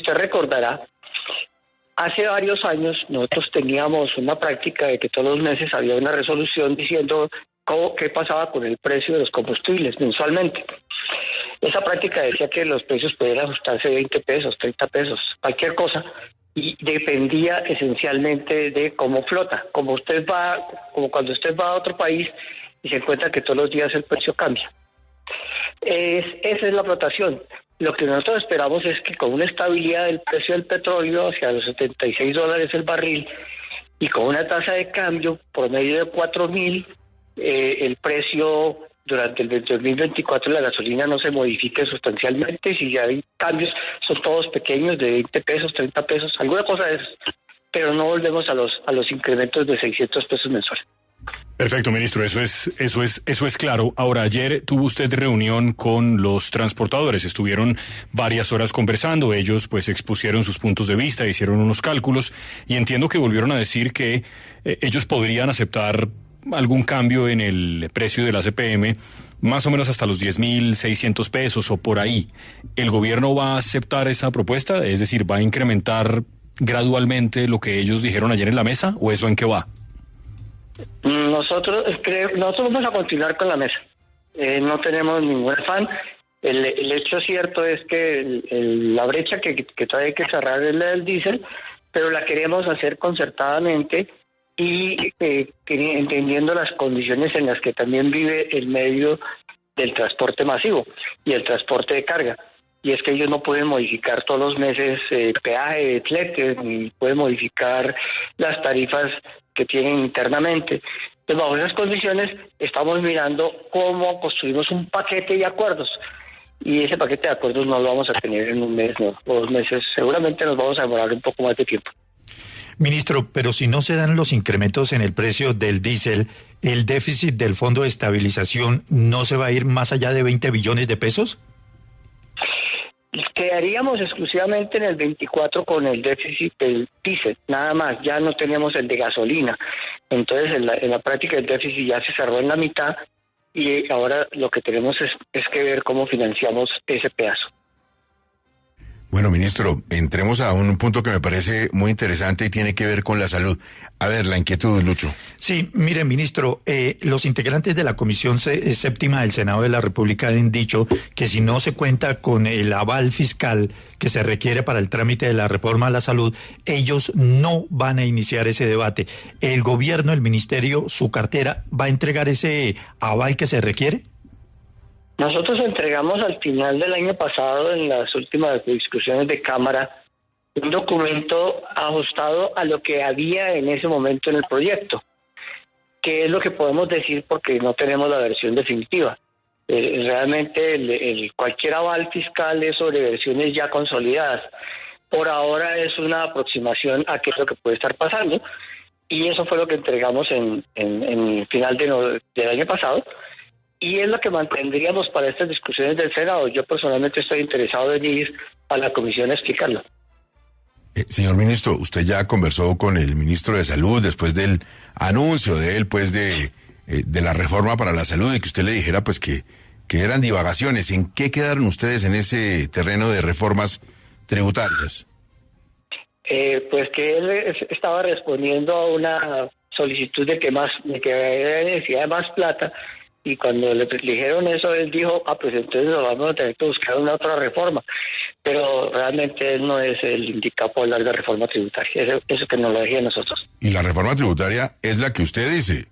usted recordará, hace varios años nosotros teníamos una práctica de que todos los meses había una resolución diciendo qué pasaba con el precio de los combustibles mensualmente. Esa práctica decía que los precios podían ajustarse 20 pesos, 30 pesos, cualquier cosa, y dependía esencialmente de cómo flota. Como cuando usted va a otro país y se encuentra que todos los días el precio cambia. Esa es la flotación. Lo que nosotros esperamos es que con una estabilidad del precio del petróleo hacia los $76 el barril y con una tasa de cambio promedio de 4.000, el precio durante el 2024 la gasolina no se modifique sustancialmente. Si ya hay cambios, son todos pequeños, de 20 pesos, 30 pesos, alguna cosa es, pero no volvemos a los incrementos de 600 pesos mensuales. Perfecto, ministro, eso es claro. Ahora, ayer tuvo usted reunión con los transportadores, estuvieron varias horas conversando, ellos pues expusieron sus puntos de vista, hicieron unos cálculos y entiendo que volvieron a decir que ellos podrían aceptar algún cambio en el precio de la CPM, más o menos hasta los 10.600 pesos o por ahí. ¿El gobierno va a aceptar esa propuesta? Es decir, ¿va a incrementar gradualmente lo que ellos dijeron ayer en la mesa o eso en qué va? Nosotros vamos a continuar con la mesa. No tenemos ningún afán. El hecho cierto es que la brecha que todavía hay que cerrar es la del diésel, pero la queremos hacer concertadamente y entendiendo las condiciones en las que también vive el medio del transporte masivo y el transporte de carga. Y es que ellos no pueden modificar todos los meses peaje de fletes, ni pueden modificar las tarifas que tienen internamente. Entonces, bajo esas condiciones, estamos mirando cómo construimos un paquete de acuerdos. Y ese paquete de acuerdos no lo vamos a tener en un mes, no, o 2 meses. Seguramente nos vamos a demorar un poco más de tiempo. Ministro, pero si no se dan los incrementos en el precio del diésel, ¿el déficit del Fondo de Estabilización no se va a ir más allá de 20 billones de pesos? Quedaríamos exclusivamente en el 24 con el déficit del diésel, nada más, ya no tenemos el de gasolina. Entonces en la práctica el déficit ya se cerró en la mitad y ahora lo que tenemos es que ver cómo financiamos ese pedazo. Bueno, ministro, entremos a un punto que me parece muy interesante y tiene que ver con la salud. A ver, la inquietud, Lucho. Sí, mire, ministro, los integrantes de la Comisión Séptima del Senado de la República han dicho que si no se cuenta con el aval fiscal que se requiere para el trámite de la reforma a la salud, ellos no van a iniciar ese debate. ¿El gobierno, el ministerio, su cartera, va a entregar ese aval que se requiere? Nosotros entregamos al final del año pasado, en las últimas discusiones de Cámara, un documento ajustado a lo que había en ese momento en el proyecto, que es lo que podemos decir porque no tenemos la versión definitiva. Realmente cualquier aval fiscal es sobre versiones ya consolidadas. Por ahora es una aproximación a qué es lo que puede estar pasando, y eso fue lo que entregamos en el final del año pasado. Y es lo que mantendríamos para estas discusiones del Senado. Yo personalmente estoy interesado en ir a la comisión a explicarlo. Señor ministro, usted ya conversó con el ministro de Salud después del anuncio de él, pues, de la reforma para la salud, y que usted le dijera, pues, que eran divagaciones. ¿En qué quedaron ustedes en ese terreno de reformas tributarias? Pues que él estaba respondiendo a una solicitud de que había necesidad de más plata. Y cuando le dijeron eso, él dijo, pues entonces vamos a tener que buscar una otra reforma. Pero realmente él no es el indicado por hablar de reforma tributaria. Eso que nos lo dije a nosotros. ¿Y la reforma tributaria es la que usted dice?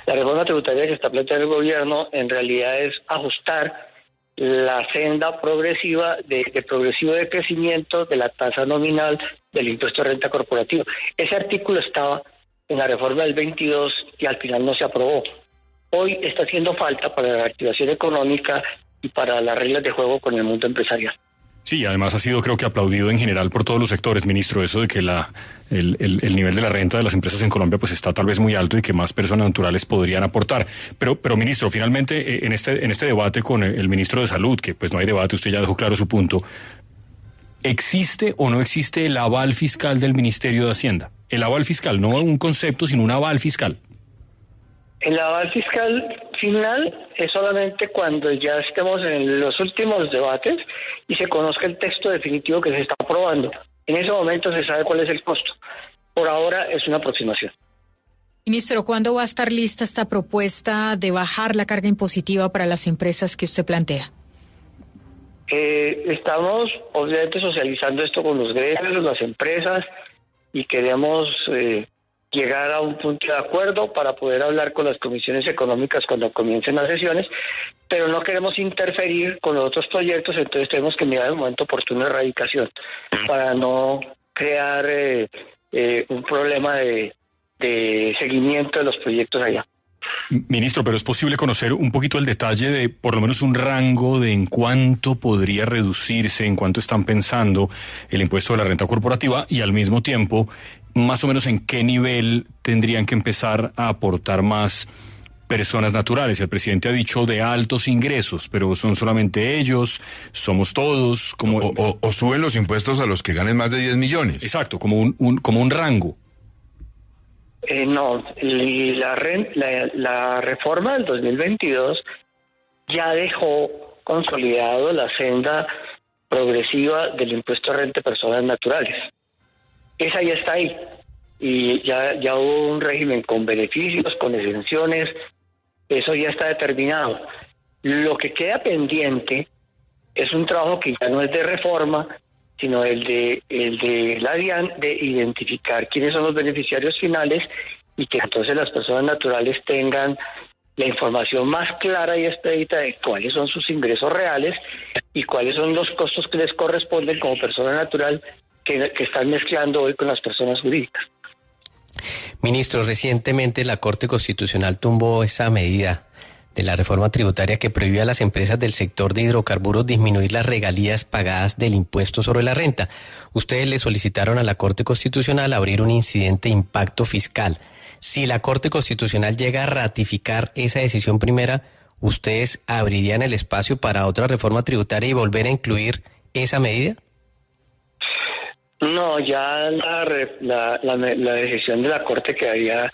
La reforma tributaria que está planteando el gobierno en realidad es ajustar la senda progresiva progresivo de crecimiento de la tasa nominal del impuesto de renta corporativa. Ese artículo estaba en la reforma del 22 y al final no se aprobó. Hoy está haciendo falta para la reactivación económica y para las reglas de juego con el mundo empresarial. Sí, además ha sido, creo que aplaudido en general por todos los sectores, ministro, eso de que el nivel de la renta de las empresas en Colombia pues está tal vez muy alto y que más personas naturales podrían aportar. Pero ministro, finalmente en este debate con el ministro de Salud, que pues no hay debate, usted ya dejó claro su punto, ¿existe o no existe el aval fiscal del Ministerio de Hacienda? El aval fiscal, no un concepto, sino un aval fiscal. El aval fiscal final es solamente cuando ya estemos en los últimos debates y se conozca el texto definitivo que se está aprobando. En ese momento se sabe cuál es el costo. Por ahora es una aproximación. Ministro, ¿cuándo va a estar lista esta propuesta de bajar la carga impositiva para las empresas que usted plantea? Estamos obviamente socializando esto con los gremios, las empresas, y queremos llegar a un punto de acuerdo para poder hablar con las comisiones económicas cuando comiencen las sesiones, pero no queremos interferir con los otros proyectos, entonces tenemos que mirar el momento oportuno de erradicación para no crear un problema de seguimiento de los proyectos allá. Ministro, pero ¿es posible conocer un poquito el detalle de, por lo menos un rango de en cuánto podría reducirse, en cuánto están pensando el impuesto de la renta corporativa y al mismo tiempo, más o menos en qué nivel tendrían que empezar a aportar más personas naturales? El presidente ha dicho de altos ingresos, pero ¿son solamente ellos? ¿Somos todos? Como o suben los impuestos a los que ganen más de 10 millones. Exacto, como un rango. No, la reforma del 2022 ya dejó consolidado la senda progresiva del impuesto a renta de personas naturales. Esa ya está ahí. Y ya hubo un régimen con beneficios, con exenciones, eso ya está determinado. Lo que queda pendiente es un trabajo que ya no es de reforma, sino el de la DIAN, de identificar quiénes son los beneficiarios finales y que entonces las personas naturales tengan la información más clara y expedita de cuáles son sus ingresos reales y cuáles son los costos que les corresponden como persona natural que están mezclando hoy con las personas jurídicas. Ministro, recientemente la Corte Constitucional tumbó esa medida de la reforma tributaria que prohíbe a las empresas del sector de hidrocarburos disminuir las regalías pagadas del impuesto sobre la renta. Ustedes le solicitaron a la Corte Constitucional abrir un incidente de impacto fiscal. Si la Corte Constitucional llega a ratificar esa decisión primera, ¿ustedes abrirían el espacio para otra reforma tributaria y volver a incluir esa medida? No, ya la decisión de la Corte quedaría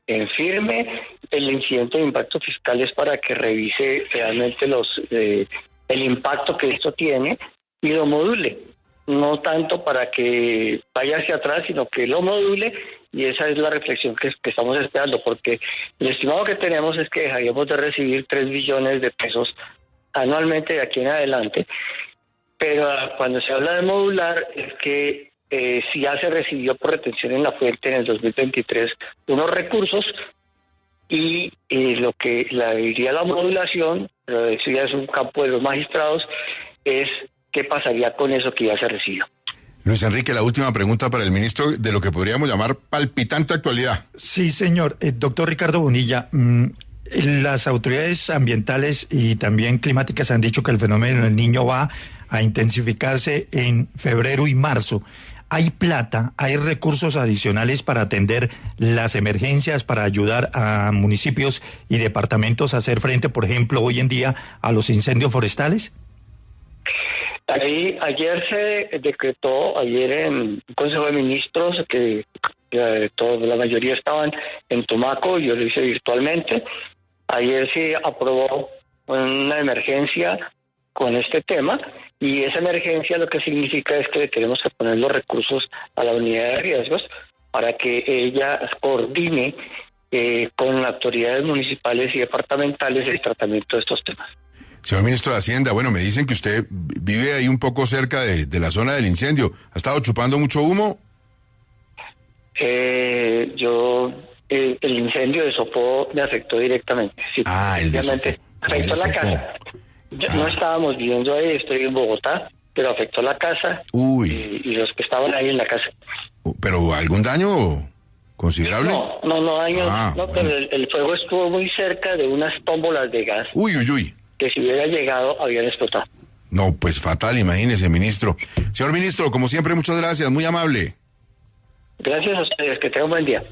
en firme. El incidente de impacto fiscal es para que revise realmente el impacto que esto tiene y lo module. No tanto para que vaya hacia atrás, sino que lo module, y esa es la reflexión que estamos esperando, porque el estimado que tenemos es que dejaríamos de recibir 3 billones de pesos anualmente de aquí en adelante, pero cuando se habla de modular es que si ya se recibió por retención en la fuente en el 2023 unos recursos, y lo que diría la modulación, pero eso ya es un campo de los magistrados, es qué pasaría con eso que ya se recibió. Luis Enrique, la última pregunta para el ministro de lo que podríamos llamar palpitante actualidad. Sí, señor. Doctor Ricardo Bonilla, las autoridades ambientales y también climáticas han dicho que el fenómeno del Niño va a intensificarse en febrero y marzo. ¿Hay plata, hay recursos adicionales para atender las emergencias, para ayudar a municipios y departamentos a hacer frente, por ejemplo, hoy en día a los incendios forestales? Ayer se decretó, en un Consejo de Ministros, que la mayoría estaban en Tumaco, yo lo hice virtualmente. Ayer se aprobó una emergencia con este tema, y esa emergencia lo que significa es que tenemos que poner los recursos a la unidad de riesgos para que ella coordine con autoridades municipales y departamentales el tratamiento de estos temas. Señor ministro de Hacienda, bueno, me dicen que usted vive ahí un poco cerca de la zona del incendio. ¿Ha estado chupando mucho humo? El incendio de Sopó me afectó directamente. Sí, el de Sopó. Afectó la casa. No estábamos viviendo ahí, estoy en Bogotá, pero afectó la casa. Y los que estaban ahí en la casa. ¿Pero algún daño considerable? No daño. Bueno. Pero el fuego estuvo muy cerca de unas tómbolas de gas. Uy. Que si hubiera llegado, habían explotado. No, pues fatal, imagínese, ministro. Señor ministro, como siempre, muchas gracias, muy amable. Gracias a ustedes, que tengan un buen día.